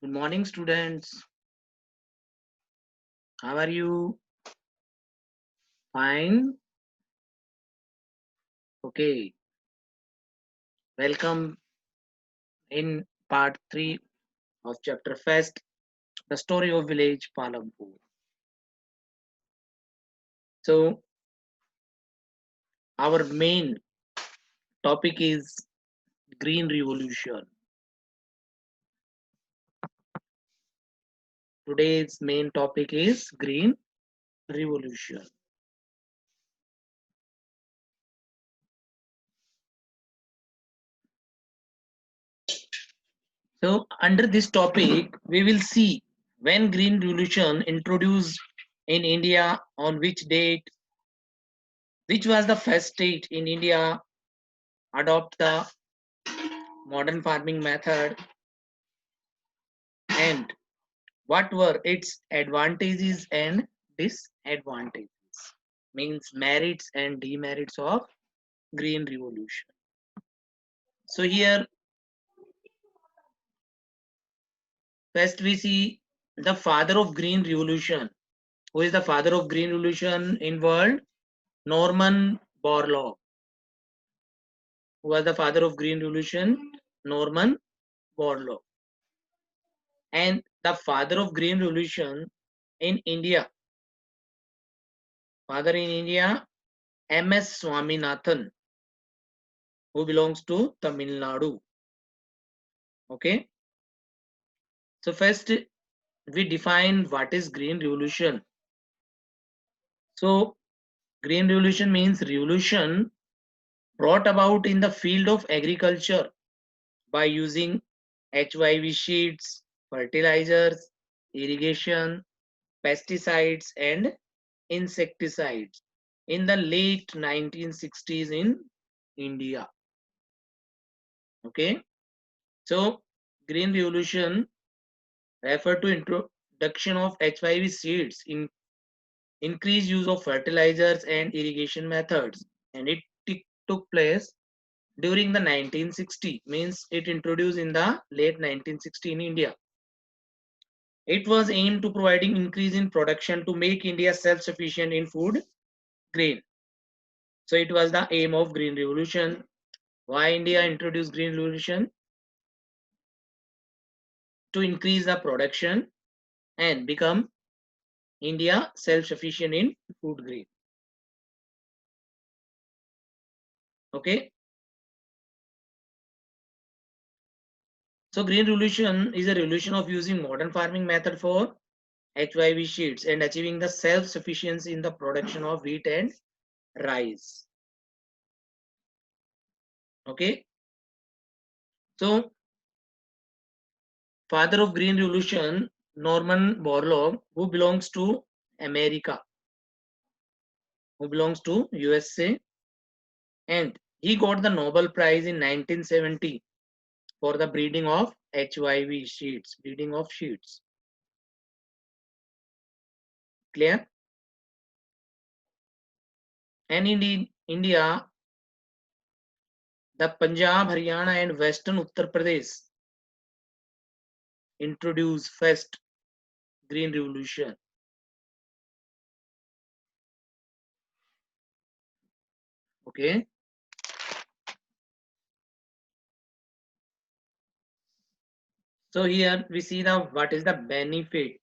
Good morning, students. How are you? Fine. Okay. Welcome in part 3 of chapter Fest, the story of village Palampur. So, our main topic is Green Revolution. Today's main topic is Green Revolution. So, under this topic, we will see when Green Revolution introduced in India, on which date, which was the first state in India adopt the modern farming method, and what were its advantages and disadvantages, means merits and demerits of green revolution. So here first we see the father of green revolution. Who is the father of green revolution in world? Norman Borlaug. Who was the father of green revolution? Norman Borlaug. And the father of green revolution in India, father in India, M.S. Swaminathan, who belongs to Tamil Nadu. Okay. So first we define what is green revolution. So green revolution means revolution brought about in the field of agriculture by using HYV sheets, fertilizers, irrigation, pesticides and insecticides in the late 1960s in India. Okay. So green revolution refer to introduction of HYV seeds in increased use of fertilizers and irrigation methods, and it took place during the 1960, means it introduced in the late 1960 in India. It was aimed to providing increase in production to make India self-sufficient in food grain. So it was the aim of green revolution. Why India introduced green revolution? To increase the production and become India self-sufficient in food grain. Okay. So green revolution is a revolution of using modern farming method for HYV sheets and achieving the self-sufficiency in the production of wheat and rice. Okay. So father of green revolution, Norman Borlaug, who belongs to America, who belongs to USA, and he got the Nobel Prize in 1970 for the breeding of HYV sheets, breeding of sheets. Clear? And in India, the Punjab, Haryana and Western Uttar Pradesh introduced first green revolution. Okay. So here we see the what is the benefit,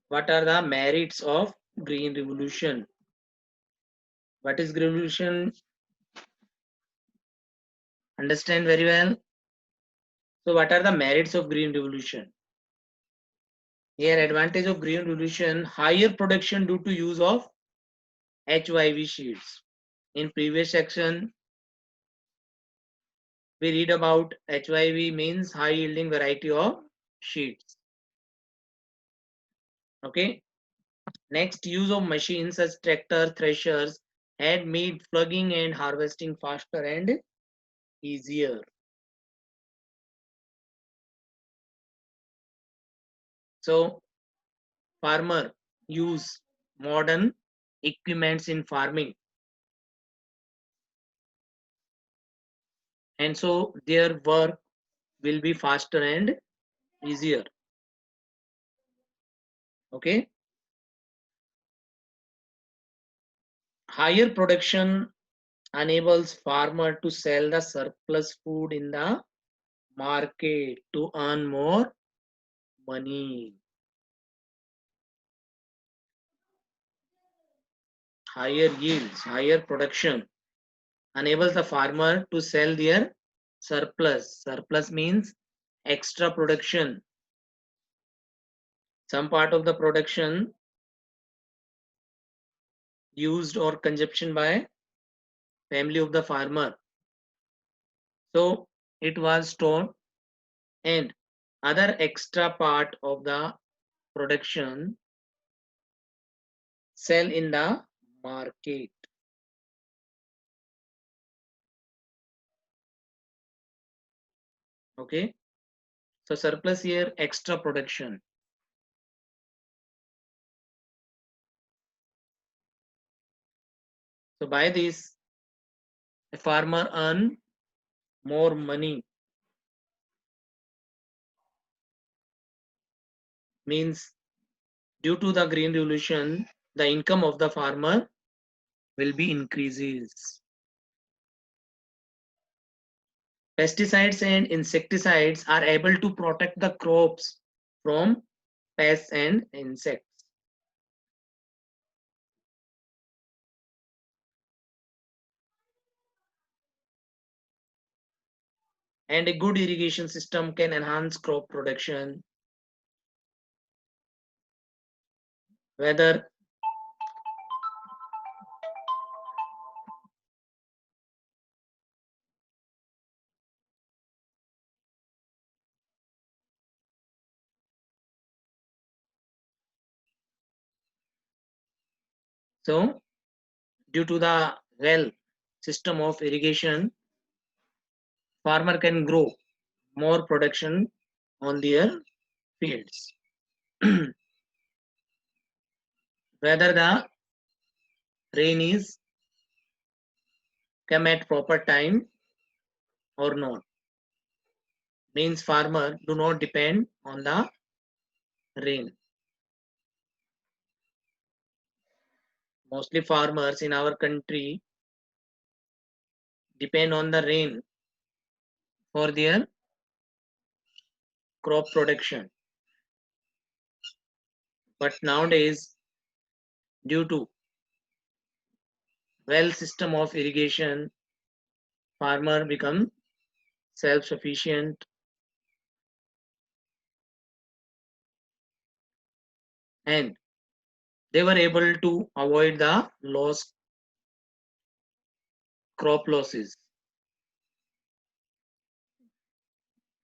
what are the merits of green revolution. What is green revolution? Understand very well. So what are the merits of green revolution? Here advantage of green revolution, higher production due to use of HYV sheets. In previous section we read about HYV means high yielding variety of sheets. Okay. Next, use of machines such tractor, threshers had made plugging and harvesting faster and easier. So farmer use modern equipments in farming, and so their work will be faster and easier. Okay. Higher production enables farmer to sell the surplus food in the market to earn more money. Higher yields, higher production enables the farmer to sell their surplus. Surplus means extra production. Some part of the production used or consumption by family of the farmer. So it was stored, and other extra part of the production sell in the market. Okay. So surplus here, extra production. So by this, a farmer earn more money. Means due to the green revolution, the income of the farmer will be increases. Pesticides and insecticides are able to protect the crops from pests and insects. And a good irrigation system can enhance crop production. Whether so, due to the well system of irrigation, farmer can grow more production on their fields. Whether the rain is come at proper time or not, means farmer do not depend on the rain. Mostly farmers in our country depend on the rain for their crop production. But nowadays, due to well system of irrigation, farmer become self-sufficient, and they were able to avoid the loss crop losses.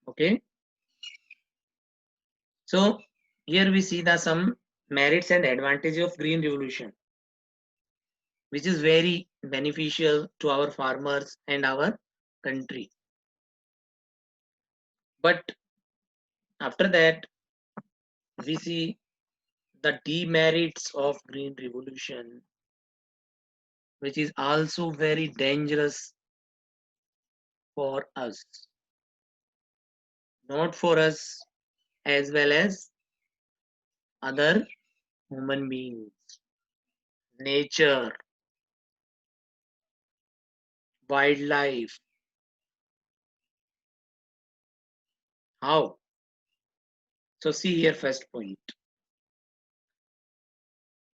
Okay. So here we see the some merits and advantages of green revolution, which is very beneficial to our farmers and our country. But after that, we see the demerits of green revolution, which is also very dangerous for us, not for us as well as other human beings, nature, wildlife. How? So see here first point.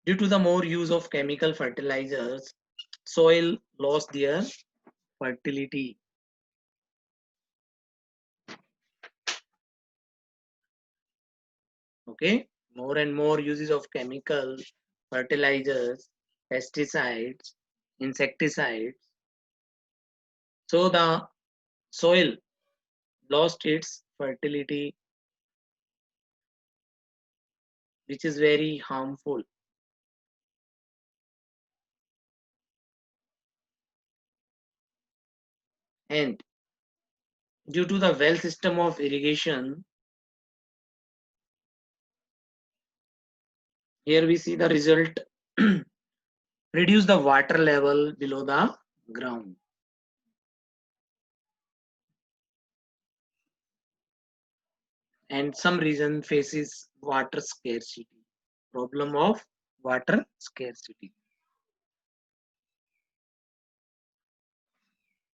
Due to the more use of chemical fertilizers, soil lost their fertility. Okay, more and more uses of chemical fertilizers, pesticides, insecticides. So the soil lost its fertility, which is very harmful. And due to the well system of irrigation, here we see the result. Reduce the water level below the ground. and some region faces water scarcity. Problem of water scarcity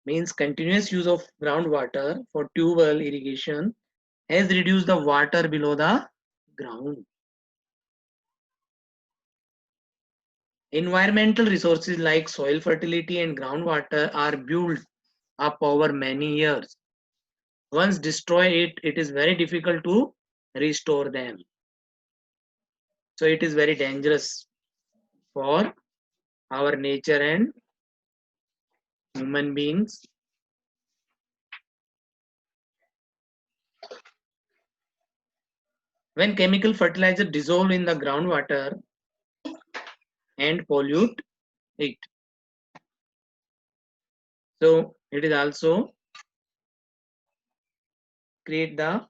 means continuous use of groundwater for tubewell irrigation has reduced the water below the ground. Environmental resources like soil fertility and groundwater are built up over many years. Once destroy it, it is very difficult to restore them. So it is very dangerous for our nature and human beings. When chemical fertilizer dissolve in the groundwater and pollute it. So it is also create the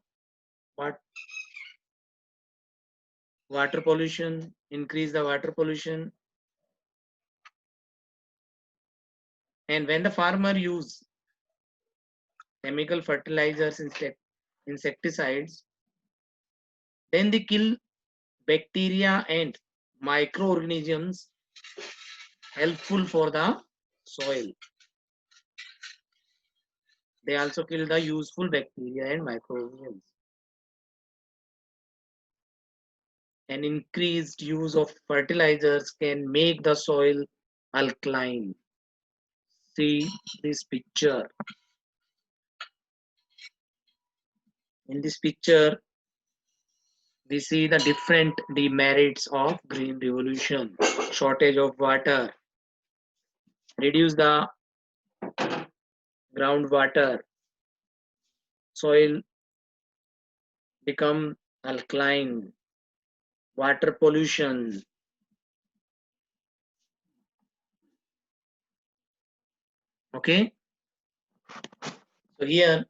water pollution, increase the water pollution. And when the farmer use chemical fertilizers, insecticides, then they kill bacteria and microorganisms helpful for the soil. They also kill the useful bacteria and microorganisms. An increased use of fertilizers can make the soil alkaline. See this picture. In this picture, we see the different demerits of green revolution. Shortage of water, reduce the groundwater, soil become alkaline, water pollution. Okay, so here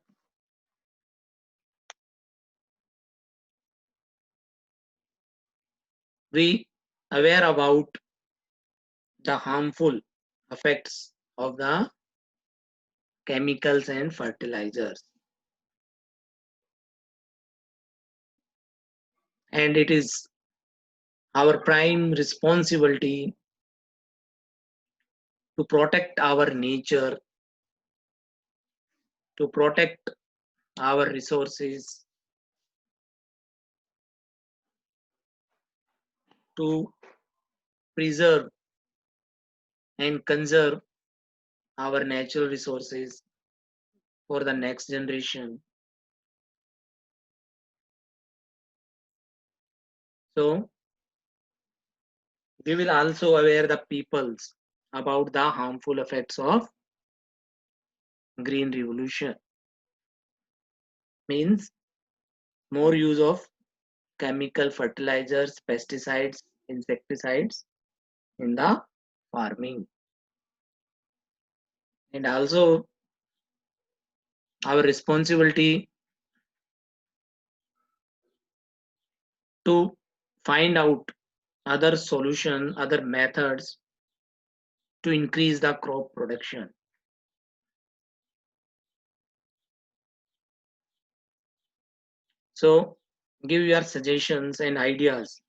we aware about the harmful effects of the chemicals and fertilizers, and it is our prime responsibility to protect our nature, to protect our resources, to preserve and conserve our natural resources for the next generation. So we will also aware the peoples about the harmful effects of green revolution. Means more use of chemical fertilizers, pesticides, insecticides in the farming, and also our responsibility to find out other solution, other methods to increase the crop production. So give your suggestions and ideas.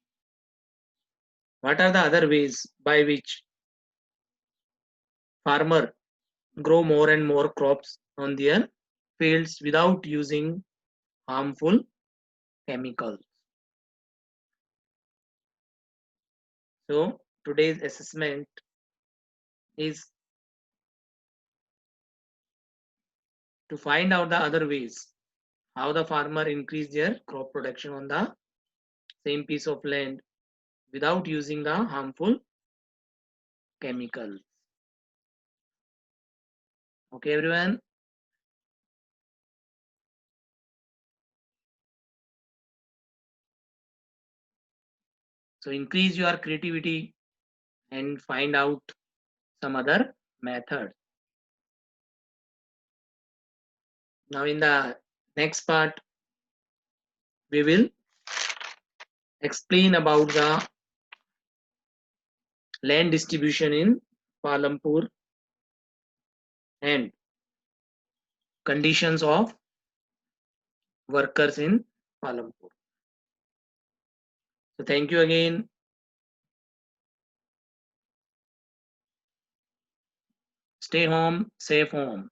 What are the other ways by which farmer grow more and more crops on their fields without using harmful chemicals? So today's assessment is to find out the other ways how the farmer increase their crop production on the same piece of land without using the harmful chemicals. Okay, everyone. So increase your creativity and find out some other method. Now in the next part, we will explain about the land distribution in Palampur and conditions of workers in Palampur. So thank you again. Stay home, safe home.